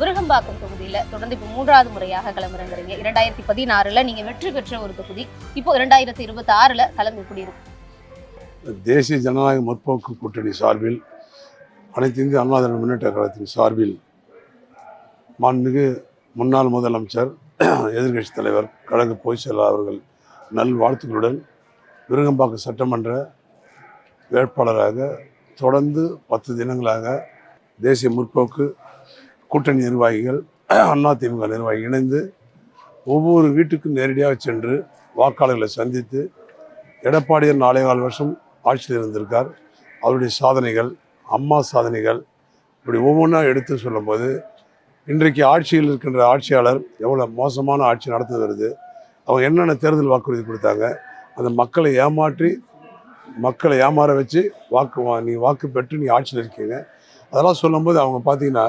விருகம்பாக்கம் தொகுதியில தொடர்ந்து இப்போ 3வது முறையாக களமிறங்குறீங்க. 2016ல் நீங்க வெற்றி பெற்ற ஒரு தொகுதி, இப்போ 2026ல் களம் எப்படி இருக்கு? தேசிய ஜனநாயக முற்போக்கு கூட்டணி சார்பில், அனைத்து இந்திய அண்ணா திராவிட முன்னேற்ற கழகத்தின் சார்பில் மாண்புமிகு முன்னாள் முதலமைச்சர், எதிர்க்கட்சித் தலைவர், கழக பொதுச் செயலாளர் அவர்கள் நல்வாழ்த்துக்களுடன் விருகம்பாக்கம் சட்டமன்ற வேட்பாளராக தொடர்ந்து 10 தினங்களாக தேசிய முற்போக்கு கூட்டணி நிர்வாகிகள், அதிமுக நிர்வாகிகள் இணைந்து ஒவ்வொரு வீட்டுக்கும் நேரடியாக சென்று வாக்காளர்களை சந்தித்து, எடப்பாடியார் 4.25 வருஷம் ஆட்சியில் இருந்திருக்கார், அவருடைய சாதனைகள், அம்மா சாதனைகள், இப்படி ஒவ்வொன்றா எடுத்து சொல்லும்போது இன்றைக்கு ஆட்சியில் இருக்கின்ற ஆட்சியாளர் எவ்வளோ மோசமான ஆட்சி நடத்தி வருது, அவங்க என்னென்ன தேர்தல் வாக்குறுதி கொடுத்தாங்க, அந்த மக்களை ஏமாற்றி மக்களை ஏமாற வச்சு நீங்கள் வாக்கு பெற்று நீங்கள் ஆட்சியில் இருக்கீங்க, அதெல்லாம் சொல்லும்போது அவங்க பார்த்தீங்கன்னா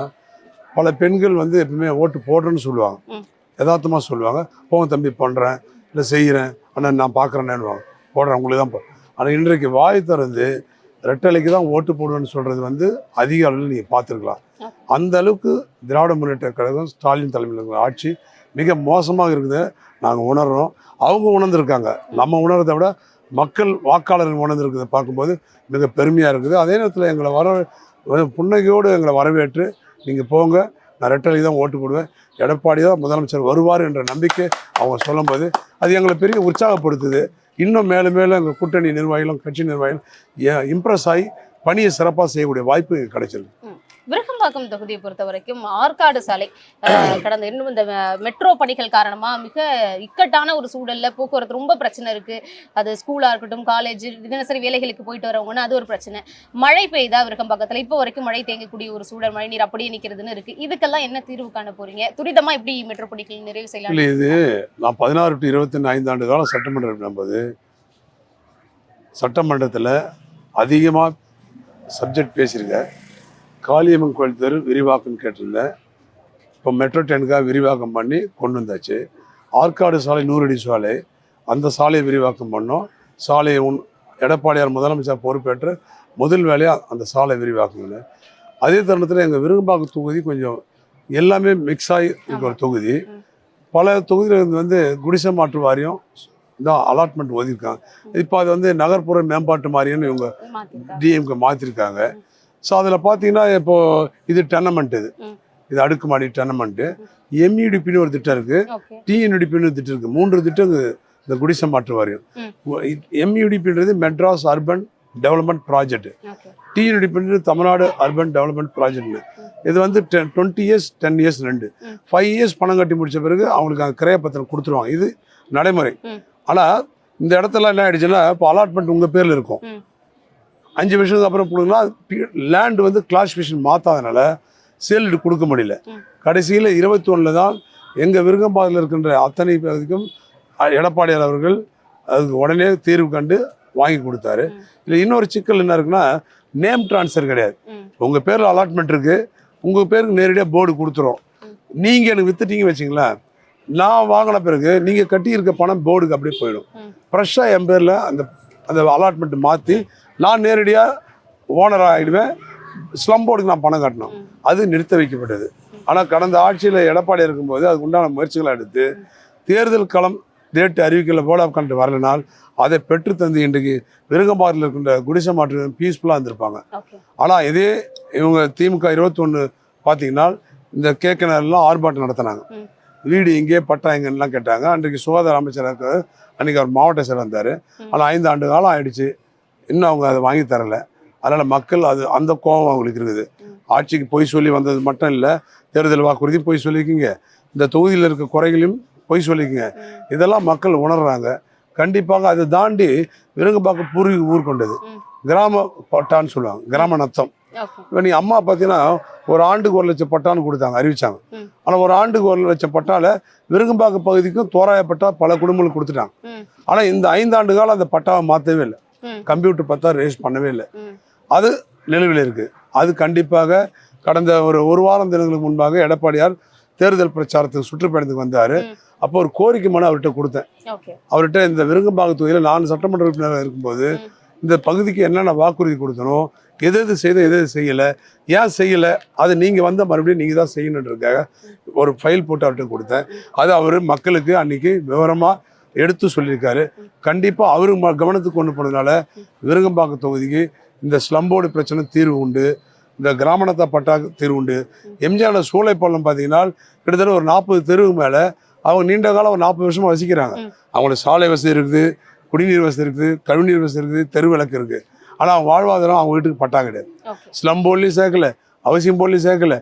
பல பெண்கள் எப்பவுமே ஓட்டு போடுறேன்னு சொல்லுவாங்க, யதார்த்தமாக சொல்லுவாங்க, போங்க தம்பி பண்ணுறேன், இல்லை செய்கிறேன், ஆனால் நான் பார்க்குறேன்னு போடுறேன் உங்களுக்கு தான். ஆனால் இன்றைக்கு வாய் திறந்து ரெட்டலைக்கு தான் ஓட்டு போடுவேன்னு சொல்கிறது அதிக அளவில் நீங்கள் பார்த்துருக்கலாம். அந்த அளவுக்கு திராவிட முன்னேற்ற கழகம் ஸ்டாலின் தலைமையில் இருக்கிற ஆட்சி மிக மோசமாக இருக்குது. நாங்கள் உணர்கிறோம், அவங்க உணர்ந்துருக்காங்க. நம்ம உணர்றதை விட மக்கள் வாக்காளர்கள் உணர்ந்துருக்கிறத பார்க்கும்போது மிக பெருமையாக இருக்குது. அதே நேரத்தில் எங்களை புன்னகையோடு எங்களை வரவேற்று நீங்கள் போங்க, நான் ரெட்டலைக்கு தான் ஓட்டு போடுவேன், எடப்பாடி தான் முதலமைச்சர் வருவார் என்ற நம்பிக்கை அவங்க சொல்லும்போது அது எங்களை பெரிய உற்சாகப்படுத்துது. இன்னும் மேலும் மேலும் எங்கள் கூட்டணி நிர்வாகிகளும் கட்சி நிர்வாகிகளும் இம்ப்ரெஸ் ஆகி பணியை சிறப்பாக செய்யக்கூடிய வாய்ப்பு எங்களுக்கு கிடைச்சிருக்கு. விருகம்பாக்கம் தொகுதியை பொறுத்த வரைக்கும் ஆற்காடு சாலை கடந்த இன்னும் இந்த மெட்ரோ பணிகள் காரணமா மிக இக்கட்டான ஒரு சூழல்ல போக்குவரத்து ரொம்ப பிரச்சனை இருக்கு. அது ஸ்கூலா இருக்கட்டும், காலேஜ், தினசரி வேலைகளுக்கு போயிட்டு வரவங்கன்னா அது ஒரு பிரச்சனை. மழை பெய்தா விருகம்பாக்கத்துல இப்போ வரைக்கும் மழை தேங்கக்கூடிய ஒரு சூழல், மழை நீர் அப்படியே நிற்கிறதுன்னு இருக்கு. இதுக்கெல்லாம் என்ன தீர்வு காண போறீங்க? துரிதமா எப்படி மெட்ரோ பணிகள் நிறைவு செய்யலாம்? இல்லை, இது நான் 16 to 25 ஆண்டு காலம் சட்டமன்றம் நம்பது சட்டமன்றத்தில் அதிகமாக சப்ஜெக்ட் பேசியிருக்கேன். காளியம்மன் கோயில் தெரு விரிவாக்கம் கேட்டிருந்தேன். இப்போ மெட்ரோ ட்ரெயினுக்காக விரிவாக்கம் பண்ணி கொண்டு வந்தாச்சு. ஆற்காடு சாலை 100 அடி சாலை, அந்த சாலையை விரிவாக்கம் பண்ணோம். சாலையை எடப்பாடியார் முதலமைச்சர் பொறுப்பேற்று முதல் வேலையாக அந்த சாலை விரிவாக்கம். அதே தருணத்தில் எங்கள் விருகம்பாக்கம் தொகுதி கொஞ்சம் எல்லாமே மிக்ஸ் ஆகி இருக்கிற ஒரு தொகுதி. பல தொகுதியில் குடிசை மாற்று வாரியம் தான் அலாட்மெண்ட் ஒதுக்கிருக்காங்க. இப்போ அது நகர்ப்புற மேம்பாட்டு மாதிரின்னு இவங்க டிஎம்கே மாற்றிருக்காங்க. ஸோ அதில் பார்த்தீங்கன்னா இப்போது இது டெனமெண்ட், இது அடுக்குமாடி டெனமெண்ட்டு. எம்யூடிபின்னு ஒரு திட்டம் இருக்குது, டிஎன்யூடிபின்னு ஒரு திட்டம் இருக்குது. 3 திட்டம் இந்த குடிசை மாற்று வாரியம். எம்யூடிபின்றது மெட்ராஸ் அர்பன் டெவலப்மெண்ட் ப்ராஜெக்ட், டிஎன்யூடிபின்றது தமிழ்நாடு அர்பன் டெவலப்மெண்ட் ப்ராஜெக்ட்னு. இது 20 years 10 years 5 years பணம் கட்டி முடித்த பிறகு அவங்களுக்கு அந்த கிரைய பத்திரம் கொடுத்துருவாங்க. இது நடைமுறை. ஆனால் இந்த இடத்துல என்ன ஆயிடுச்சுன்னா, இப்போ அலாட்மெண்ட் உங்கள் பேரில் இருக்கும், 5 வருஷத்துக்கு அப்புறம் கொடுங்கன்னா லேண்டு கிளாசிஃபிகேஷன் மாற்றாதனால சேல்டு கொடுக்க முடியல. கடைசியில் 21 தான் எங்கள் விருகம்பாக்கத்தில் இருக்கின்ற அத்தனை பகுதிக்கும் எடப்பாடியார் அவர்கள் அதுக்கு உடனே தீர்வு கண்டு வாங்கி கொடுத்தாரு. இல்லை இன்னொரு சிக்கல் என்ன இருக்குன்னா, நேம் டிரான்ஸ்ஃபர் கிடையாது. உங்கள் பேரில் அலாட்மெண்ட் இருக்குது, உங்கள் பேருக்கு நேரடியாக போர்டு கொடுத்துரும். நீங்கள் எனக்கு வித்துட்டீங்க வச்சிங்களேன், நான் வாங்கின பிறகு நீங்கள் கட்டியிருக்க பணம் போர்டுக்கு அப்படியே போயிடும். ஃப்ரெஷ்ஷாக என் பேரில் அந்த அலாட்மெண்ட் மாற்றி நான் நேரடியாக ஓனர் ஆகிடுவேன். ஸ்லம் போர்டுக்கு நான் பணம் கட்டணும், அது நிறுத்த வைக்கப்பட்டது. ஆனால் கடந்த ஆட்சியில் எடப்பாடி இருக்கும்போது அதுக்கு உண்டான முயற்சிகளை எடுத்து தேர்தல் களம் டேட்டு அறிவிக்கல, போர்ட் ஆஃப் கண்டக்ட் வரலனால் அதை பெற்று தந்து இன்றைக்கு விருகம்பாக்கத்தில் இருக்கின்ற குடிசை மாற்று பீஸ்ஃபுல்லாக இருந்திருப்பாங்க. ஆனால் இதே இவங்க திமுக 21 பார்த்தீங்கன்னா இந்த கேக்கனர்லாம் ஆர்ப்பாட்டம் நடத்தினாங்க. வீடு இங்கே பட்டா எங்கன்னெலாம் கேட்டாங்க. அன்றைக்கு சுகாதார அமைச்சராக இருக்கார், அன்றைக்கி அவர் மாவட்ட செயலர் இருந்தார். ஆனால் 5 ஆண்டு காலம் ஆயிடுச்சு, இன்னும் அவங்க அதை வாங்கி தரலை. அதனால் மக்கள் அந்த கோபம் அவங்களுக்கு இருக்குது. ஆட்சிக்கு பொய் சொல்லி வந்தது மட்டும் இல்லை, தேர்தல் வாக்குறுதி பொய் சொல்லியிருக்கீங்க, இந்த தொகுதியில் இருக்க குறைகளையும் பொய் சொல்லியிருக்கீங்க. இதெல்லாம் மக்கள் உணர்றாங்க. கண்டிப்பாக அதை தாண்டி விருகம்பாக்கம் பூர்வீக ஊர் கொண்டது, கிராம பட்டான்னு சொல்லுவாங்க, கிராம நத்தம். இப்போ நீ அம்மா பார்த்தீங்கன்னா ஒரு ஆண்டுக்கு 1 லட்சம் பட்டான்னு கொடுத்தாங்க, அறிவிச்சாங்க. ஆனால் ஒரு ஆண்டுக்கு 1 லட்சம் பட்டால விருகம்பாக்கம் பகுதிக்கும் தோராயப்பட்டா பல குடும்பங்களுக்கு கொடுத்துட்டாங்க. ஆனால் இந்த 5 ஆண்டு காலம் அந்த பட்டாவை மாற்றவே இல்லை, கம்ப்யூட்டர் பட்டா ரேஸ் பண்ணவே இல்லை. அது நிலுவையில் இருக்குது. அது கண்டிப்பாக கடந்த ஒரு வாரம் தினங்களுக்கு முன்பாக எடப்பாடியார் தேர்தல் பிரச்சாரத்துக்கு சுற்றுப்பயணத்துக்கு வந்தார். அப்போ ஒரு கோரிக்கை மனு அவர்கிட்ட கொடுத்தேன். அவர்கிட்ட இந்த விருகம்பாக்கம் தொகுதியில் 4 சட்டமன்ற உறுப்பினராக இருக்கும்போது இந்த பகுதிக்கு என்னென்ன வாக்குறுதி கொடுக்கணும், எது எது செய்தோம் எது எது செய்யலை, ஏன் செய்யலை, அதை நீங்கள் வந்த மறுபடியும் நீங்கள் தான் செய்யணுன்றதுக்காக ஒரு ஃபைல் போட்டு அவர்கிட்ட கொடுத்தேன். அது அவர் மக்களுக்கு அன்றைக்கி விவரமாக எடுத்து சொல்லியிருக்காரு. கண்டிப்பாக அவரு கவனத்துக்கு கொண்டு போனதுனால விருகம்பாக்கம் தொகுதிக்கு இந்த ஸ்லம்போர்டு பிரச்சனை தீர்வு உண்டு, இந்த கிராமணத்தை பட்டா தீர்வு உண்டு. எம்ஜிஆர் சூளைப்பள்ளம் பார்த்தீங்கன்னா கிட்டத்தட்ட ஒரு 40 தெருவுக்கு மேலே அவங்க நீண்ட காலம் ஒரு 40 வருஷமாக வசிக்கிறாங்க. அவங்களுக்கு சாலை வசதி இருக்குது, குடிநீர் வசதி இருக்குது, கழிவுநீர் வசதி இருக்குது, தெரு விளக்கு இருக்குது. ஆனால் அவங்க வாழ்வாதாரம் அவங்க வீட்டுக்கு பட்டா கிடையாது. ஸ்லம் போர்ட்லையும் சேர்க்கலை, அவசியம் போர்ட்லையும் சேர்க்கலை.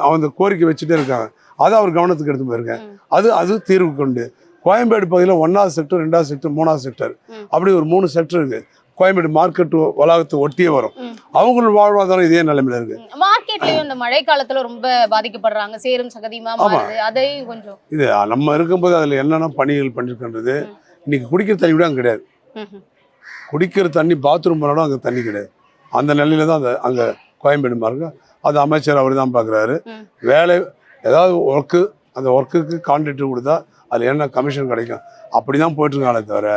அவங்க கோரிக்கை வச்சுட்டே இருக்காங்க. அதை அவர் கவனத்துக்கு எடுத்து போயிருக்கேன். அது தீர்வு கொண்டு கோயம்பேடு பகுதியில் 1வது செக்டர், 2வது செக்டர், 3வது செக்டர், அப்படி ஒரு 3 செக்டர் இருக்குது. கோயம்பேடு மார்க்கெட் வளாகத்தை ஒட்டியே வரும். அவங்களோட வாழ்வாதாரம் இதே நிலைமையில இருக்கு. மார்க்கெட்லயும் இந்த மழை காலத்துல ரொம்ப பாதிக்கப்படுறாங்க, சேரும் சகதியுமா மாறுது. அதையும் கொஞ்சம் இது நம்ம இருக்கும்போது அதுல என்னென்ன பணிகள் பண்ணிருக்கின்றது. இன்னைக்கு குடிக்கிற தண்ணி கூட அங்கே கிடையாது. குடிக்கிற தண்ணி பாத்ரூம் போனாலும் அங்கே தண்ணி கிடையாது. அந்த நிலையில தான் அங்கே கோயம்பேடு மார்க்கு. அது அமைச்சர் அவர் தான் பார்க்குறாரு. வேலை ஏதாவது ஒர்க்கு, அந்த ஒர்க்குக்கு கான்ட்ராக்டர் கொடுத்தா அதில் என்ன கமிஷன் கிடைக்கும், அப்படி தான் போயிட்டுருக்காங்களே தவிர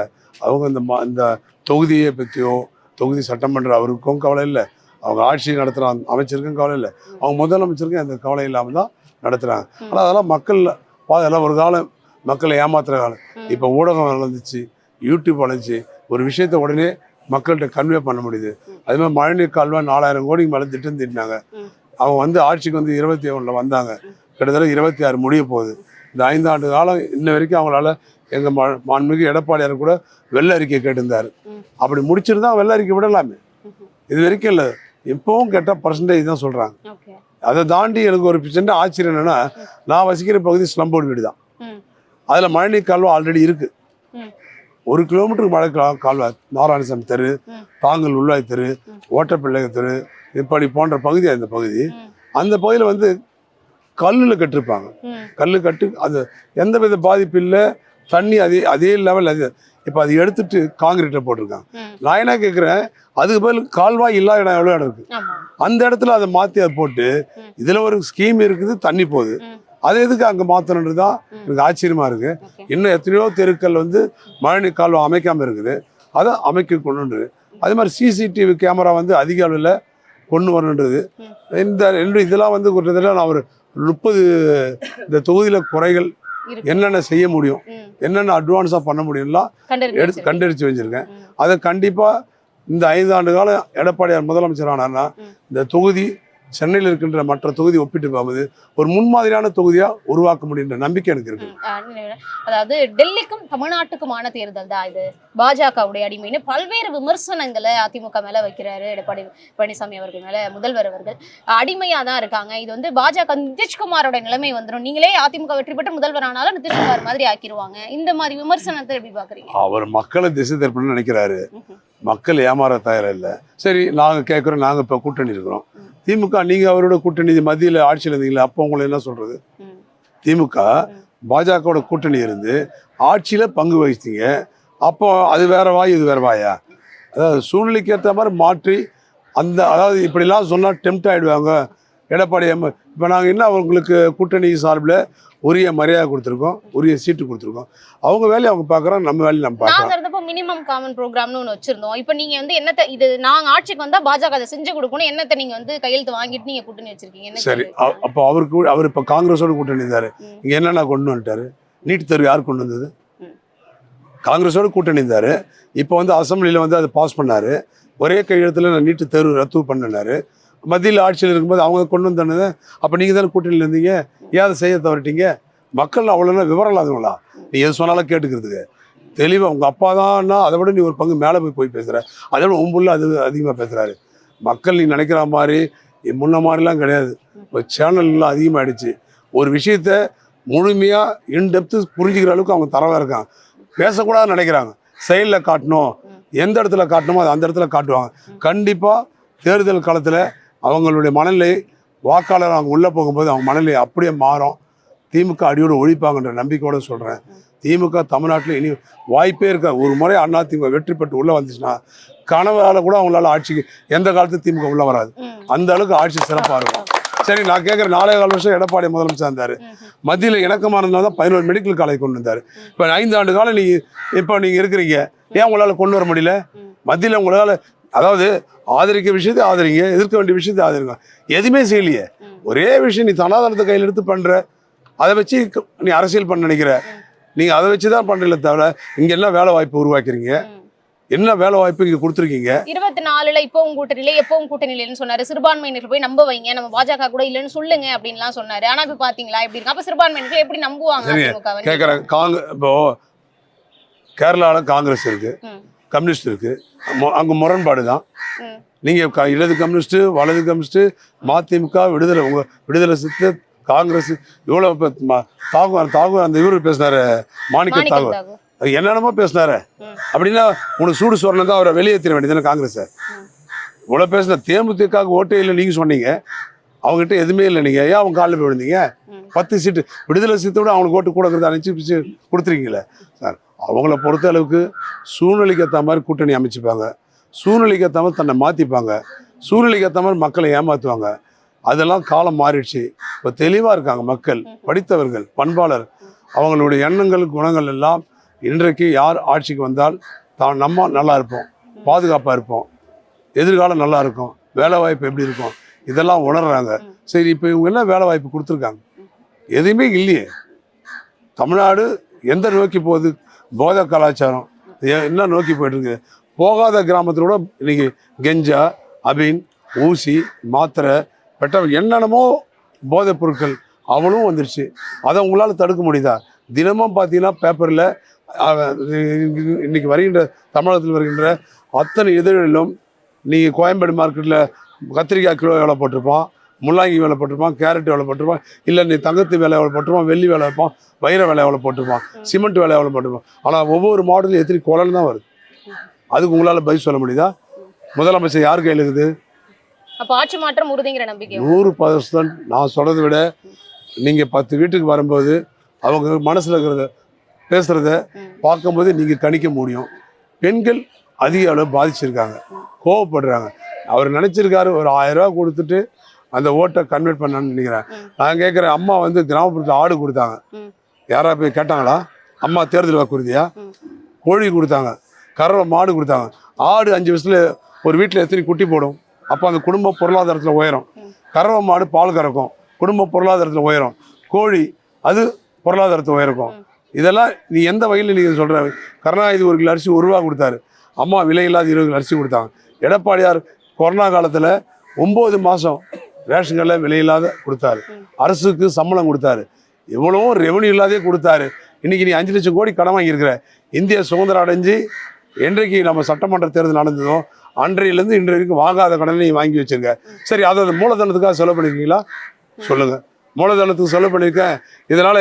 அவங்க இந்த தொகுதியை பற்றியோ தொகுதி சட்டமன்ற அவருக்கும் கவலை இல்லை, அவங்க ஆட்சி நடத்துகிற அமைச்சருக்கும் கவலை இல்லை, அவங்க முதலமைச்சருக்கும் அந்த கவலை இல்லாமல் தான் நடத்துகிறாங்க. ஆனால் அதெல்லாம் மக்கள் அதெல்லாம் ஒரு காலம் மக்களை ஏமாத்துகிற காலம். இப்போ ஊடகம் வளர்ந்துச்சு, யூடியூப் வளர்ந்துச்சு, ஒரு விஷயத்த உடனே மக்கள்கிட்ட கன்வே பண்ண முடியுது. அதுமாதிரி மழைநீர் கால்வாய் 4000 கோடிக்கு மேலே திட்டம் தீட்டினாங்க. அவங்க ஆட்சிக்கு 27 வந்தாங்க. கிட்டத்தட்ட 26 முடிய போகுது. இந்த 5 ஆண்டு காலம் இன்ன வரைக்கும் அவங்களால எங்கள் மாண்புமிகு எடப்பாடியார் கூட வெள்ள அறிக்கை கேட்டிருந்தார். அப்படி முடிச்சிருந்தா வெள்ள அறிக்கை விடலாமே. இது வரைக்கும் இல்லை, இப்போவும் கேட்டால் பர்சன்டேஜ் தான் சொல்கிறாங்க. அதை தாண்டி எனக்கு ஒரு சின்ன ஆச்சரியம் என்னென்னா, நான் வசிக்கிற பகுதி ஸ்லம்போர்டு வீடு தான். அதில் மழைநீர் கால்வாய் ஆல்ரெடி இருக்குது. 1 கிலோமீட்டருக்கு மழை கால்வாய், நாராயணசாமி தெரு, தாங்கல் உள்ளாய் தெரு, ஓட்டப்பிள்ளை தெரு, இப்படி போன்ற பகுதி. அந்த பகுதி அந்த பகுதியில் கல்லில் கட்டிருப்பாங்க. கல் கட்டு அது எந்த வித பாதிப்பு இல்லை, தண்ணி அதே லெவல். அது இப்போ அது எடுத்துட்டு காங்கிரீட்டை போட்டிருக்காங்க. நான் என்ன கேட்குறேன், அதுக்கு பதில் கால்வாய் இல்லாத இடம் எவ்வளோ இடம் இருக்குது, அந்த இடத்துல அதை மாற்றி அதை போட்டு இதில் ஒரு ஸ்கீம் இருக்குது, தண்ணி போகுது, அது எதுக்கு அங்கே மாற்றணுன்றது தான் எனக்கு ஆச்சரியமாக இருக்குது. இன்னும் எத்தனையோ தெருக்கள் மழைநீர் கால்வாய் அமைக்காமல் இருக்குது, அதை அமைக்க கொண்டுன்றது. அதே மாதிரி சிசிடிவி கேமரா அதிக அளவில் கொண்டு வரணுன்றது. இதெல்லாம் கிட்டத்தட்ட நான் ஒரு 30 இந்த தொகுதியில் குறைகள் என்னென்ன செய்ய முடியும், என்னென்ன அட்வான்ஸாக பண்ண முடியும்லாம் கண்டறிச்சு வச்சுருக்கேன். அதை கண்டிப்பாக இந்த 5 ஆண்டு காலம் எடப்பாடியார் முதலமைச்சர் ஆனார்னா இந்த தொகுதி சென்னையில் இருக்கின்ற மற்ற தொகுதி ஒப்பிட்டு பார்க்கும்போது ஒரு முன்மாதிரியான தொகுதியாக உருவாக்க முடியுன்ற நம்பிக்கை எனக்கு இருக்கு. அதாவது டெல்லிக்கும் தமிழ்நாட்டுக்குமான தேர்தல் தான் இது, பாஜகவுடைய அடிமைன்னு பல்வேறு விமர்சனங்களை அதிமுக மேல வைக்கிறாரு எடப்பாடி பழனிசாமி அவர்கள் மேல முதல்வர் அவர்கள். அடிமையா தான் இருக்காங்க. இது பாஜக நிதிஷ்குமாரோட நிலைமை வந்துடும், நீங்களே அதிமுக வெற்றி பெற்று முதல்வர் ஆனாலும் நிதிஷ்குமார் மாதிரி ஆக்கிடுவாங்க. இந்த மாதிரி விமர்சனத்தை எப்படி பாக்குறீங்க? அவர் மக்களை திசை திருப்பணும்னு நினைக்கிறாரு. மக்கள் ஏமாற தயாரா இல்லை. சரி, நாங்க கேட்குறோம், நாங்க இப்ப கூட்டணி இருக்கிறோம். திமுக நீங்க அவரோட கூட்டணி மத்தியில் ஆட்சியில் இருந்தீங்களா, அப்போ உங்களை என்ன சொல்றது? திமுக பாஜகவோட கூட்டணி இருந்து ஆட்சியில பங்கு வகித்தீங்க, அப்போ அது வேற வாய் இது வேற வாயா? அதாவது சூழ்நிலைக்கு ஏற்ற மாதிரி மாற்றி அதாவது இப்படிலாம் சொன்னால் டெம்ட் ஆகிடுவாங்க எடப்பாடி. இப்போ நாங்கள் என்ன அவங்களுக்கு கூட்டணி சார்பில் உரிய மரியாதை கொடுத்துருக்கோம், உரிய சீட்டு கொடுத்துருக்கோம். அவங்க வேலையை அவங்க பார்க்குறோம், நம்ம வேலையை நம்ம பார்க்குறோம். மினிமம் காமன் ப்ரோக்ராம்னு ஒன்று வச்சிருந்தோம். இப்போ நீங்கள் என்னத்தை இது நாங்கள் ஆட்சிக்கு வந்தால் பாஜக அதை செஞ்சு கொடுக்கணும், என்னத்தை நீங்கள் கையெழுத்து வாங்கிட்டு நீங்கள் கூட்டணி வச்சிருக்கீங்க? சரி, அப்போ அவர் இப்போ காங்கிரஸோட கூட்டணி இருந்தார். இங்கே என்னென்ன கொண்டு வந்துட்டாரு? நீட் தேர்வு யார் கொண்டு வந்தது? காங்கிரஸோட கூட்டணி இருந்தார். இப்போ அசம்பிளியில் அதை பாஸ் பண்ணார். ஒரே கையெழுத்தில் நான் நீட்டு தேர்வு ரத்து பண்ணினார். மத்தியில் ஆட்சியில் இருக்கும்போது அவங்க கொண்டு வந்தானது. அப்போ நீங்கள் தானே கூட்டணியில் இருந்தீங்க, ஏன் அதை செய்ய தவறிட்டீங்க? மக்கள் அவ்வளோனா விவரம் இல்லாதவங்களா? நீ எது சொன்னாலும் கேட்டுக்கிறதுக்கு தெளிவாக உங்கள் அப்பா தான்னா அதை விட நீ ஒரு பங்கு மேலே போய் பேசுகிற, அதை விட உம்புள்ள அது அதிகமாக பேசுகிறாரு. மக்கள் நீ நினைக்கிற மாதிரி முன்ன மாதிரிலாம் கிடையாது. இப்போ சேனல்லாம் அதிகமாகிடுச்சு. ஒரு விஷயத்த முழுமையாக இன்டெப்த்து புரிஞ்சுக்கிற அளவுக்கு அவங்க தரவாக இருக்காங்க. பேசக்கூடாதுன்னு நினைக்கிறாங்க, செயலில் காட்டணும், எந்த இடத்துல காட்டணுமோ அது அந்த இடத்துல காட்டுவாங்க. கண்டிப்பாக தேர்தல் காலத்தில் அவங்களுடைய மனநிலை, வாக்காளர் அவங்க உள்ளே போகும்போது அவங்க மனநிலை அப்படியே மாறும். திமுக அடியோடு ஒழிப்பாங்கன்ற நம்பிக்கையோடு சொல்கிறேன். திமுக தமிழ்நாட்டில் இனி வாய்ப்பே இருக்க. ஒரு முறை அதிமுக வெற்றி பெற்று உள்ளே வந்துச்சுன்னா கனவால் கூட அவங்களால ஆட்சிக்கு எந்த காலத்து திமுக உள்ளே வராது. அந்த அளவுக்கு ஆட்சி சிறப்பாக இருக்கும். சரி, நான் கேட்குறேன், 4.25 வருஷம் எடப்பாடி முதலமைச்சர் இருந்தார். மத்தியில் இணக்கமாக இருந்தால் தான் 11 மெடிக்கல் காலேஜ் கொண்டு வந்தார். இப்போ 5 ஆண்டு காலம் இப்போ நீங்கள் இருக்கிறீங்க, ஏன் உங்களால் கொண்டு வர முடியல? மத்தியில் உங்களால் அதாவது ஆதரிக்க விஷயத்தை ஆதரிங்க, எதிர்க்க வேண்டிய விஷயத்தை ஆதரிங்க. எதுவுமே செய்யலையே. ஒரே விஷயம், நீ சனாதனத்தை கையில் எடுத்து பண்ற, அதை வச்சு நீ அரசியல் பண்ண நினைக்கிற. நீங்க அதை வச்சுதான் பண்றீங்களே தவிர இங்க என்ன வேலை வாய்ப்பு உருவாக்குறீங்க, என்ன வேலை வாய்ப்பு இங்க கொடுத்துருக்கீங்க? 24ல இப்பவும் கூட்டணியில எப்பவும் கூட்டணியிலன்னு சொன்னாரு. சிறுபான்மையினர் போய் நம்ப வைங்க, நம்ம பாஜக கூட இல்லைன்னு சொல்லுங்க அப்படின்லாம் சொன்னாரு. ஆனா இப்ப பாத்தீங்களா எப்படி இருக்கு? அப்ப சிறுபான்மையினர்கள் எப்படி நம்புவாங்க அதிமுகவை? கேட்கறேன். இப்போ கேரளால காங்கிரஸ் இருக்கு, கம்யூனிஸ்ட் இருக்கு, அங்க முரண்பாடு தான். நீங்க இடது கம்யூனிஸ்ட், வலது கம்யூனிஸ்ட், மதிமுக, விடுதலை, உங்க விடுதலை சித்து, காங்கிரஸ், இவ்வளவு தாகூர் அந்த இவரு பேசினாரு, மாணிக்க தாகூர் என்னென்னமோ பேசினாரு. அப்படின்னா உனக்கு சூடு சொரணம் தான் அவரை வெளியேற்ற வேண்டியதுன்னு காங்கிரஸ். இவ்வளவு பேசின தேமுதிக ஓட்டே இல்லை நீங்க சொன்னீங்க, அவங்ககிட்ட எதுவுமே இல்லை. நீங்க ஏன் அவங்க காலில் போய் விழுந்தீங்க? 10 சீட்டு விடுதலை சீட்டோட அவங்களுக்கு ஓட்டு கூட அனுப்பிச்சு கொடுத்துருக்கீங்களே சார். அவங்கள பொறுத்த அளவுக்கு சூழ்நிலைக்கு ஏற்ற மாதிரி கூட்டணி அமைச்சுப்பாங்க, சூழ்நிலைக்கு ஏற்ற மாதிரி தன்னை மாற்றிப்பாங்க, சூழ்நிலைக்கு ஏற்ற மாதிரி மக்களை ஏமாற்றுவாங்க. அதெல்லாம் காலம் மாறிடுச்சு. இப்போ தெளிவாக இருக்காங்க மக்கள், படித்தவர்கள், பண்பாளர். அவங்களுடைய எண்ணங்கள், குணங்கள் எல்லாம் இன்றைக்கு யார் ஆட்சிக்கு வந்தால் நம்ம நல்லா இருப்போம், பாதுகாப்பாக இருப்போம், எதிர்காலம் நல்லா இருக்கும், வேலை வாய்ப்பு எப்படி இருக்கும், இதெல்லாம் உணர்றாங்க. சரி, இப்போ இவங்க என்ன வேலை வாய்ப்பு கொடுத்துருக்காங்க? எதுவுமே இல்லையே. தமிழ்நாடு எந்த நோக்கி போகுது? போதை கலாச்சாரம் என்ன நோக்கி போயிட்டு இருக்கு? போகாத கிராமத்தில் கூட இன்னைக்கு கெஞ்சா, அபின், ஊசி, மாத்திரை, பெட்ரோல், என்னென்னமோ போதைப் பொருட்கள் அவளும் வந்துருச்சு. அதை உங்களால் தடுக்க முடியுதா? தினமும் பார்த்தீங்கன்னா பேப்பரில் இன்னைக்கு வருகின்ற தமிழகத்தில் வருகின்ற அத்தனை இதழிலும் நீங்கள் கோயம்பேடு மார்க்கெட்டில் கத்திரிக்காய் கிலோ எவ்வளோ போட்டிருப்பான், முள்ளாங்கி வேலை போட்டிருப்பான், கேரட் வேலை போட்டிருப்பான், இல்லை நீ தங்கத்து வேலை எவ்வளோ போட்டிருப்பான், வெள்ளி வேலை வைப்பான், வைர வேலை எவ்வளோ போட்டிருப்பான், சிமெண்ட் வேலை எவ்வளோ போட்டிருப்பான். ஆனால் ஒவ்வொரு மாடலும் எத்தனை குழல் தான் வருது. அதுக்கு உங்களால் பதில் சொல்ல முடியுதா? முதலமைச்சர் யார் கையில் இருக்குது? அப்ப ஆட்சி மாற்றம் உறுதிங்கிற நம்பிக்கை 100%. நான் சொல்றதை விட நீங்க 10 வீட்டுக்கு வரும்போது அவங்க மனசுல இருக்கிறத பேசுறத பார்க்கும்போது நீங்க கணிக்க முடியும். பெண்கள் அதிக அளவு பாதிச்சிருக்காங்க, கோவப்படுறாங்க. அவர் நினைச்சிருக்காரு ஒரு 1000 ரூபா கொடுத்துட்டு அந்த ஓட்டை கன்வெர்ட் பண்ணான்னு நினைக்கிறேன். நான் கேட்குறேன், அம்மா வந்து கிராமப்புறத்தில் ஆடு கொடுத்தாங்க, யாரா போய் கேட்டாங்களா? அம்மா தேர்தல் வாக்குறுதியா? கோழி கொடுத்தாங்க, கறவை மாடு கொடுத்தாங்க. ஆடு 5 வருஷத்துல ஒரு வீட்டில் எத்தனை குட்டி போடும்? அப்போ அந்த குடும்ப பொருளாதாரத்தில் உயரும். கறவை மாடு பால் கறக்கும், குடும்ப பொருளாதாரத்தில் உயரும். கோழி அது பொருளாதாரத்தை உயர்க்கும். இதெல்லாம் நீ எந்த வகையில் நீங்கள் சொல்கிற? கருணாநிதி 1 கிலோ அரிசி 1 ரூபா கொடுத்தாரு, அம்மா விலையில்லாத 20 கிலோ அரிசி கொடுத்தாங்க. எடப்பாடியார் கொரோனா காலத்தில் 9 மாதம் ரேஷன் கடையில் விலையில்லாத கொடுத்தாரு, அரசுக்கு சம்பளம் கொடுத்தாரு, இவ்வளவும் ரெவன்யூ இல்லாதே கொடுத்தாரு. இன்னைக்கு நீ 5 லட்சம் கோடி கடன் வாங்கியிருக்கிற. இந்திய சுதந்திரம் அடைஞ்சு என்றைக்கு நம்ம சட்டமன்ற தேர்தல் நடந்ததோ அன்றையிலேருந்து இன்று வரைக்கும் வாங்காத கடனை நீ வாங்கி வச்சிருக்க. சரி, அதை மூலதனத்துக்காக செலவு பண்ணிருக்கீங்களா? சொல்லுங்க. மூலதனத்துக்கு செலவு பண்ணியிருக்கேன், இதனால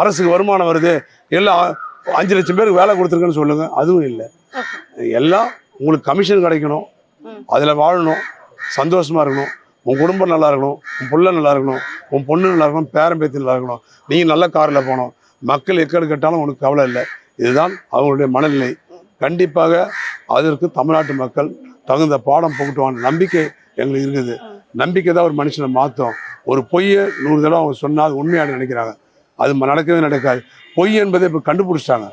அரசுக்கு வருமானம் வருது, எல்லாம் 5 லட்சம் பேருக்கு வேலை கொடுத்துருக்கேன்னு சொல்லுங்க. அதுவும் இல்லை. எல்லாம் உங்களுக்கு கமிஷன் கிடைக்கணும், அதில் வாழணும், சந்தோஷமா இருக்கணும், உன் குடும்பம் நல்லா இருக்கணும், உன் பிள்ளை நல்லா இருக்கணும், உன் பொண்ணு நல்லா இருக்கணும், பேரன் பேத்தி நல்லா இருக்கணும், நீங்கள் நல்ல காரில் போகணும், மக்கள் எக்கடு கேட்டாலும் உனக்கு கவலை இல்லை. இதுதான் அவங்களுடைய மனநிலை. கண்டிப்பாக அதற்கு தமிழ்நாட்டு மக்கள் தகுந்த பாடம் புகட்டுவாங்க நம்பிக்கை எங்களுக்கு இருக்குது. நம்பிக்கை தான் ஒரு மனுஷனை மாற்றும். ஒரு பொய்யை 100 தடவை அவங்க சொன்னால் அது உண்மையான நினைக்கிறாங்க, அது நடக்கவே நடக்காது. பொய் என்பதை இப்போ கண்டுபிடிச்சிட்டாங்க.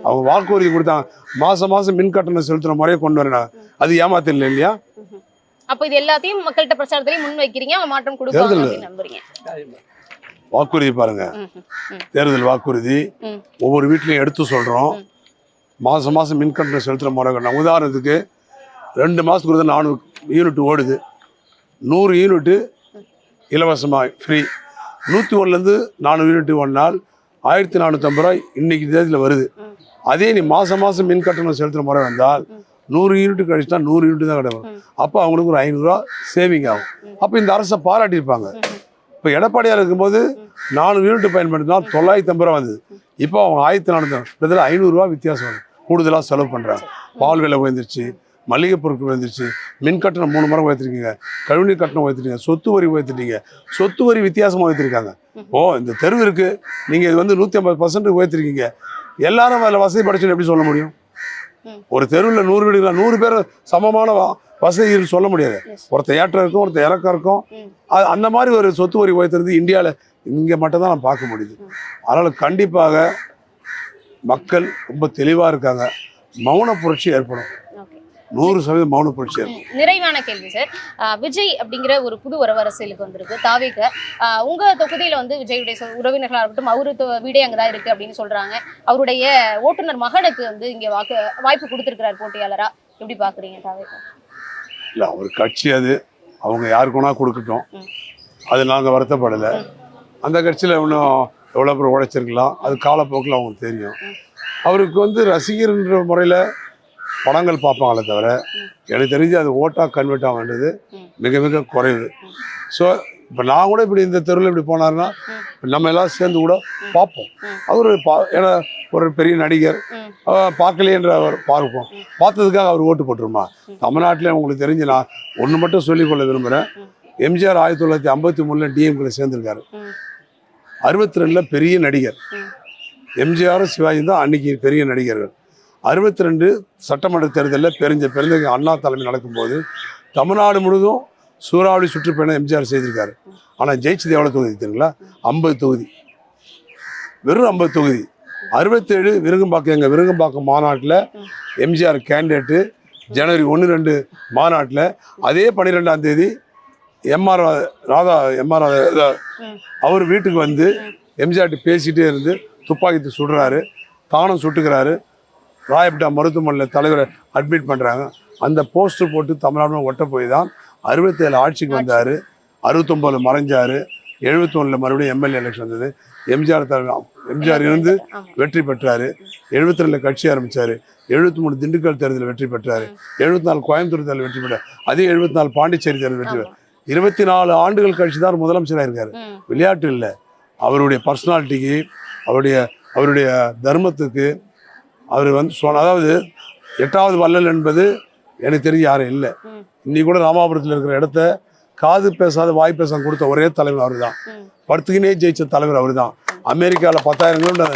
அவங்க வாக்குறுதி கொடுத்தாங்க, மாதம் மாதம் மின் கட்டணம் செலுத்துகிற முறையை கொண்டு வராங்க. அது ஏமாத்தல இல்லையா? அப்ப இது எல்லாத்தையும் மக்கள்கிட்ட பிரச்சாரத்திலையும் முன் வைக்கிறீங்க, மாற்றம் கொடுப்பாங்க நம்புறீங்க. வாக்குறுதி பாருங்க, தேர்தல் வாக்குறுதி ஒவ்வொரு வீட்லையும் எடுத்து சொல்றோம். மாதம் மாதம் மின் கட்டணம் செலுத்துகிற முறை கட்டணம். உதாரணத்துக்கு 2 மாதத்துக்கு ஒரு 400 யூனிட் ஓடுது, 100 யூனிட்டு இலவசமாக ஃப்ரீ. 101லேருந்து 400 யூனிட் ஒன்றால் 1450 ரூபாய் இன்னைக்கு தேதியில் வருது. அதே நீ மாதம் மாதம் மின் கட்டணம் செலுத்துகிற முறை வந்தால் 100 யூனிட் கழிச்சுட்டா 100 யூனிட் தான் கிடைக்கும். அப்போ அவங்களுக்கு ஒரு 500 ரூபா சேவிங் ஆகும். அப்போ இந்த அரசை பாராட்டியிருப்பாங்க. இப்போ எடப்பாடியார் இருக்கும்போது 400 யூனிட் பயன்படுத்தினா 950 ரூபா வந்தது. இப்போ அவங்க 1400 500 ரூபா வித்தியாசம் வருது. கூடுதலாக செலவு பண்ணுறாங்க. பால் விலை உயர்ந்துருச்சு, மளிகை பொருட்கள் உயர்ந்துருச்சு, மின் கட்டணம் 3 மடங்கு உயர்த்திருக்கீங்க, கழிவுநீர் கட்டணம் உயர்த்திட்டீங்க, சொத்து வரி உயர்த்திட்டீங்க, சொத்து வரி வித்தியாசமாக உயர்த்திருக்காங்க. இந்த தெருவு இருக்கு, நீங்கள் இது வந்து 150% உயர்த்திருக்கீங்க. எல்லாரும் அதில் வசதி படைச்சுன்னு எப்படி சொல்ல முடியும்? ஒரு தெருவில் 100 வீடுகளா 100 பேர் சமமான வசதி சொல்ல முடியாது. ஒருத்தர் ஏற்றம் இருக்கும், ஒருத்தர் இறக்கம் இருக்கும். அந்த மாதிரி ஒரு சொத்து வரி உயர்த்துறது இந்தியாவில் இங்கே மட்டும் தான் நான் பார்க்க முடியுது. அதனால் கண்டிப்பாக மக்கள் ரொம்ப தெளிவாக இருக்காங்க. மௌன புரட்சி ஏற்படும். 100% மௌன புரட்சியாக இருக்கும். நிறைவான கேள்வி சார். விஜய் அப்படிங்கிற ஒரு புது உறவு அரசியலுக்கு வந்திருக்கு தாவேக. உங்க தொகுதியில வந்து விஜயுடைய உறவினர்களா இருக்கட்டும், அவரு வீடே அங்கதான் இருக்கு அப்படின்னு சொல்றாங்க. அவருடைய ஓட்டுநர் மகனுக்கு வந்து இங்க வாய்ப்பு கொடுத்திருக்கிறார் போட்டியாளரா. எப்படி பாக்குறீங்க தாவேக? இல்லை, அவர் கட்சி அது, அவங்க யாருக்குனா கொடுக்கட்டும், அது நாங்கள் வருத்தப்படலை. அந்த கட்சியில் இன்னும் எவ்வளோ பேர் உழைச்சிருக்கலாம், அது காலப்போக்கில் அவங்களுக்கு தெரியும். அவருக்கு வந்து ரசிகர்ன்ற முறையில் படங்கள் பார்ப்பாங்களே தவிர எனக்கு தெரிஞ்சு அது ஓட்டாக கன்வெர்ட் ஆக வேண்டியது மிக மிக குறைவு. ஸோ இப்போ நான் கூட இப்படி இந்த தெருவில் இப்படி போனாருன்னா நம்ம எல்லாம் சேர்ந்து கூட பார்ப்போம். அவர் ஏன்னா ஒரு பெரிய நடிகர், பார்க்கலையன்ற அவர் பார்ப்போம், பார்த்ததுக்காக அவர் ஓட்டு போட்டுருமா? தமிழ்நாட்டில் உங்களுக்கு தெரிஞ்சு நான் ஒன்று மட்டும் சொல்லிக்கொள்ள விரும்புகிறேன். எம்ஜிஆர் 1953 டிஎம்கேல சேர்ந்திருக்காரு. 62 பெரிய நடிகர். எம்ஜிஆரும் சிவாஜி தான் அன்னைக்கு பெரிய நடிகர்கள். 62 சட்டமன்ற தேர்தலில் பெருந்த அண்ணா தலைமை நடக்கும்போது தமிழ்நாடு முழுதும் சூறாவளி சுற்றுப்பயணம் எம்ஜிஆர் செய்திருக்காரு. ஆனால் ஜெயிச்சது எவ்வளோ தொகுதி தெரியுங்களா? 50 தொகுதி, வெறும் 50 தொகுதி. 67 விருகம்பாக்கம், எங்கள் விருகம்பாக்கம் மாநாட்டில் எம்ஜிஆர் கேண்டிடேட்டு. ஜனவரி 1-2 மாநாட்டில் அதே 12ஆம் தேதி எம்ஆர் ராதா அவர் வீட்டுக்கு வந்து எம்ஜிஆர்ட்டு பேசிகிட்டே இருந்து துப்பாக்கி சுடுறாரு, தானும் சுட்டுக்கிறாரு. ராயப்பேட்டா மருத்துவமனையில் தலைவரை அட்மிட் பண்ணுறாங்க. அந்த போஸ்டர் போட்டு தமிழ்நாடு ஒட்ட போய் தான் 67 ஆட்சிக்கு வந்தார். 69 மறைஞ்சார். 71 மறுபடியும் எம்எல்ஏ எலெக்ஷன் வந்தது. எம்ஜிஆர் இருந்து வெற்றி பெற்றார். 72 கட்சி ஆரம்பித்தார். 73 திண்டுக்கல் தேர்தலில் வெற்றி பெற்றார். 74 கோயம்புத்தூர் தேர்தலில் வெற்றி பெற்றார். அதே 74 பாண்டிச்சேரி தேர்தல் வெற்றி பெற்றார். 24 ஆண்டுகள் கழிச்சு தான் முதலமைச்சராக இருக்காரு. விளையாட்டு இல்லை, அவருடைய பர்சனாலிட்டிக்கு, அவருடைய தர்மத்துக்கு அவர் வந்து அதாவது 8வது வள்ளல் என்பது எனக்கு தெரிஞ்சு யாரும் இல்லை. இன்னைக்கு கூட ராமாபுரத்தில் இருக்கிற இடத்த காது பேசாத வாய் பேச கொடுத்த ஒரே தலைவர் அவர் தான். படுத்துக்கினே ஜெயிச்ச தலைவர் அவர் தான். அமெரிக்காவில் 10,000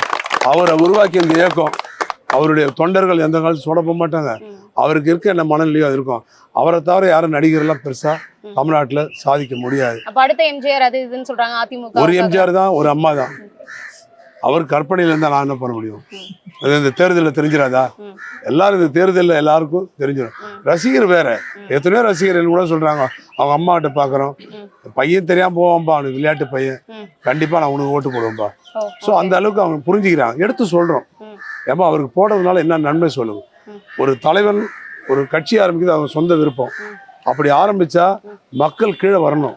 அவரை உருவாக்கிய இந்த இயக்கம், அவருடைய தொண்டர்கள் எந்த காலத்தில் சொட போக மாட்டாங்க. அவருக்கு இருக்க என்ன மனநிலையோ அது இருக்கும். அவரை தவிர யாரும் நடிகர்லாம் பெருசா தமிழ்நாட்டில் சாதிக்க முடியாது. அடுத்த எம்ஜிஆர் அது இதுன்னு சொல்றாங்க. அதிமுக ஒரு எம்ஜிஆர் தான், ஒரு அம்மா தான். அவர் கற்பனையில இருந்தா நான் என்ன பண்ண முடியும்? அது இந்த தேர்தலில் தெரிஞ்சிடாதா? எல்லாரும் இந்த தேர்தலில் எல்லாருக்கும் தெரிஞ்சிடும். ரசிகர் வேற, எத்தனையோ ரசிகர்கள் கூட சொல்றாங்க அவங்க அம்மாகிட்ட பாக்குறோம், பையன் தெரியாம போவான்பா, அவனுக்கு விளையாட்டு பையன், கண்டிப்பா நான் உனக்கு ஓட்டு போடுவேன்பா. ஸோ அந்த அளவுக்கு அவங்க புரிஞ்சுக்கிறாங்க. எடுத்து சொல்றோம், ஏமா அவருக்கு போடுறதுனால என்ன நன்மை சொல்லுங்க. ஒரு தலைவன் ஒரு கட்சி ஆரம்பிக்கிறது அவங்க சொந்த விருப்பம். அப்படி ஆரம்பிச்சா மக்கள் கீழே வரணும்.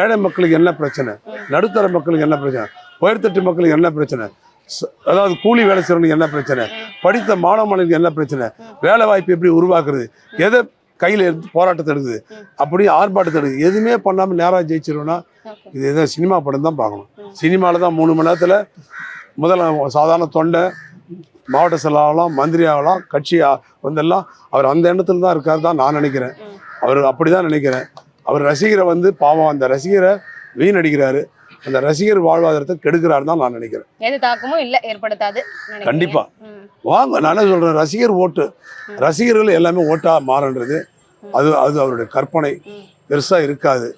ஏழை மக்களுக்கு என்ன பிரச்சனை, நடுத்தர மக்களுக்கு என்ன பிரச்சனை, உயர்தட்டு மக்களுக்கு என்ன பிரச்சனை, அதாவது கூலி வேலை செய்யறவனுக்கு என்ன பிரச்சனை, படித்த மாணவர்களுக்கு என்ன பிரச்சனை, வேலை வாய்ப்பு எப்படி உருவாக்குறது, எதை கையில் எடுத்து போராட்டத்தை எடுக்குது, அப்படி ஆர்ப்பாட்டத்தை எடுக்குது, எதுவுமே பண்ணாமல் நேராக ஜெயிச்சிருவோம்னா இது எதாவது சினிமா படம் தான் பார்க்கணும். சினிமாவில் தான் 3 மணி நேரத்தில் முதல்ல சாதாரண தொண்டை, மாவட்ட செயலாளலாம், மந்திரி ஆகலாம், கட்சி வந்தெல்லாம் அவர் அந்த எண்ணத்தில் தான் இருக்காரு தான் நான் நினைக்கிறேன். அவர் அப்படி தான் நினைக்கிறேன். அவர் ரசிகரை வந்து பாவம் அந்த ரசிகரை வீணடிக்கிறாரு, அந்த ரசிகர் வாழ்வாதாரத்தை கெடுக்கிறாரு தான் நான் நினைக்கிறேன். எது தாக்கமும் இல்லை, ஏற்படுத்தாது கண்டிப்பா. வாங்க, நான் என்ன சொல்றேன், ரசிகர் ஓட்டு, ரசிகர்கள் எல்லாமே ஓட்டா மாறன்றது அது அவருடைய கற்பனை, பெருசா இருக்காது.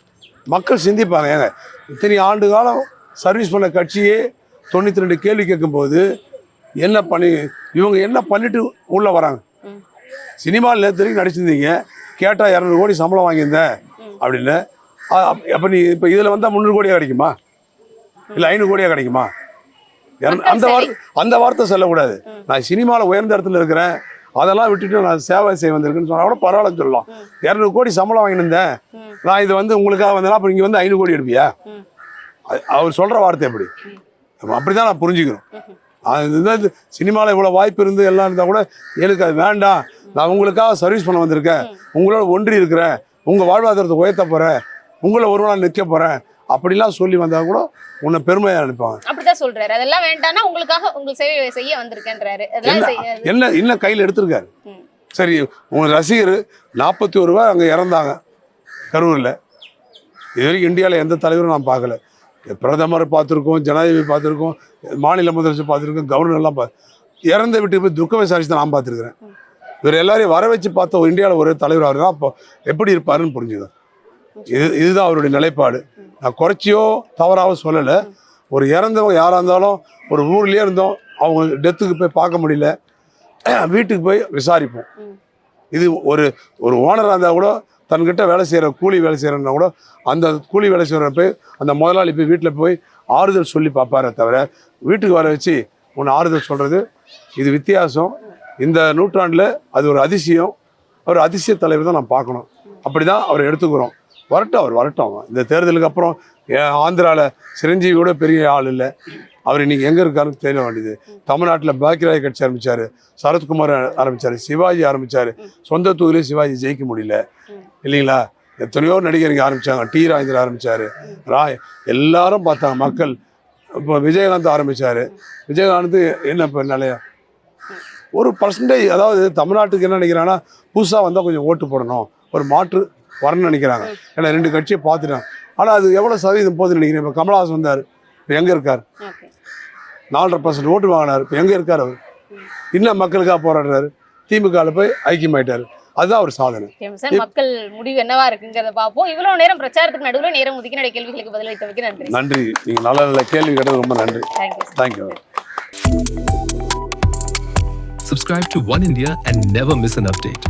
மக்கள் சிந்திப்பாங்க. ஏங்க இத்தனை ஆண்டு காலம் சர்வீஸ் பண்ண கட்சியே 92 கேள்வி கேட்கும்போது என்ன பண்ணி இவங்க என்ன பண்ணிட்டு உள்ள வராங்க? சினிமாவில் நேரத்துக்கு நடிச்சிருந்தீங்க, கேட்டால் 200 கோடி சம்பளம் வாங்கியிருந்தேன் அப்படின்னு. அப்போ நீ இப்போ இதில் வந்தால் 300 கோடியாக கிடைக்குமா, இல்லை 500 கோடியாக கிடைக்குமா? அந்த வார்த்தை சொல்லக்கூடாது. நான் சினிமாவில் உயர்ந்த இடத்துல இருக்கிறேன், அதெல்லாம் விட்டுட்டு நான் சேவை செய்ய வந்திருக்குன்னு சொன்னால் கூட பரவாயில்லன்னு சொல்லலாம். 200 கோடி சம்பளம் வாங்கியிருந்தேன், நான் இது வந்து உங்களுக்காக வந்தேன்னா அப்போ இங்கே வந்து 500 கோடி எடுப்பியா? அவர் சொல்கிற வார்த்தை எப்படி? அப்படி தான் நான் புரிஞ்சுக்கணும். அது சினிமாவில் இவ்வளோ வாய்ப்பு இருந்து எல்லாம் இருந்தால் கூட எனக்கு அது வேண்டாம், நான் உங்களுக்காக சர்வீஸ் பண்ண வந்திருக்கேன், உங்களோட ஒன்றி இருக்கிறேன், உங்கள் வாழ்வாதாரத்தை உயர்த்த போகிறேன், உங்களை ஒரு நாள் நிற்க போகிறேன் அப்படிலாம் சொல்லி வந்தால் கூட உன்னை பெருமையாக நினைப்பாங்க. அப்படிதான் சொல்றாரு. அதெல்லாம் வேண்டாம்னா உங்களுக்காக உங்களுக்கு சேவை செய்ய வந்திருக்கேன்றாரு. என்ன கையில் எடுத்திருக்காரு. சரி, உங்கள் ரசிகர் 41 ரூபா அங்கே இறந்தாங்க கரூரில். இது வரைக்கும் இந்தியாவில் எந்த தலைவரும் நான் பார்க்கல. பிரதமர் பார்த்துருக்கோம், ஜனாதிபதி பார்த்துருக்கோம், மாநில முதலமைச்சர் பார்த்துருக்கோம், கவர்னர்லாம் இறந்த வீட்டுக்கு போய் துக்க விசாரிச்சு தான் நான் பார்த்துருக்குறேன். இவர் எல்லாரையும் வர வச்சு பார்த்த இந்தியாவில் ஒரு தலைவர் அவர் தான். அப்போ எப்படி இருப்பாருன்னு புரிஞ்சுக்கணும். இதுதான் அவருடைய நிலைப்பாடு. நான் குறைச்சியோ தவறாக சொல்லலை. ஒரு இறந்தவங்க யாராக இருந்தாலும் ஒரு ஊர்லேயே இருந்தோம், அவங்க டெத்துக்கு போய் பார்க்க முடியல, வீட்டுக்கு போய் விசாரிப்போம். இது ஒரு ஓனராக இருந்தால் கூட தன்கிட்ட வேலை செய்கிற கூலி வேலை செய்கிறன்னா கூட அந்த கூலி வேலை செய்கிற போய் அந்த முதலாளி போய் வீட்டில் போய் ஆறுதல் சொல்லி பார்ப்பாரே தவிர வீட்டுக்கு வர வச்சு ஒன்று ஆறுதல் சொல்கிறது இது வித்தியாசம். இந்த நூற்றாண்டில் அது ஒரு அதிசயம். அவர் அதிசய தலைவர் தான் நான் பார்க்கணும். அப்படி தான் அவரை எடுத்துக்கிறோம். வரட்டும். இந்த தேர்தலுக்கு அப்புறம் ஆந்திராவில் சிரஞ்சீவியோட பெரிய ஆள் இல்லை. அவர் இன்னைக்கு எங்கே இருக்காருன்னு தெரிய வேண்டியது. தமிழ்நாட்டில் பாக்கியராஜ் கட்சி ஆரம்பித்தார், சரத்குமார் ஆரம்பித்தார், சிவாஜி ஆரம்பித்தார். சொந்த தொகுதியிலே சிவாஜி ஜெயிக்க முடியல இல்லைங்களா? எத்தனையோ நடிகர் இங்கே ஆரம்பித்தாங்க. டி ராஜேந்தர் ஆரம்பித்தார், எல்லாரும் பார்த்தாங்க மக்கள். இப்போ விஜயகாந்த் ஆரம்பித்தார். விஜயகாந்த் என்ன இப்போ நிலையா ஒரு பர்சன்டேஜ், அதாவது தமிழ்நாட்டுக்கு என்ன நினைக்கிறாங்கன்னா புதுசாக வந்தால் கொஞ்சம் ஓட்டு போடணும், ஒரு மாற்று வரணும்னு நினைக்கிறாங்க. ஏன்னா 2 கட்சியை பார்த்துட்டாங்க. ஆனால் அது எவ்வளோ சதவீதம் போகுதுன்னு நினைக்கிறேன். இப்போ கமலஹாசன் வந்தார், இப்போ எங்கே இருக்கார்? 4.5% ஓட்டு வாங்கினார். இப்போ எங்கே இருக்கார் அவர்? இன்னும் மக்களுக்காக போராடுறாரு. திமுகவில் போய் ஐக்கியமாயிட்டார். அதுதான் ஒரு சாதனை. மக்கள் முடிவு என்னவா இருக்குங்கிறத பார்ப்போம். இவ்வளவு நேரம் பிரச்சாரத்துக்கு நடுவில் நேரம் ஒதுக்கி நிறைய கேள்விகளுக்கு பதிலளித்தமைக்கு நன்றி. நன்றி. நீங்கள் நல்ல கேள்வி கேட்டது ரொம்ப நன்றி. Thank you. Subscribe to One India and never miss an update.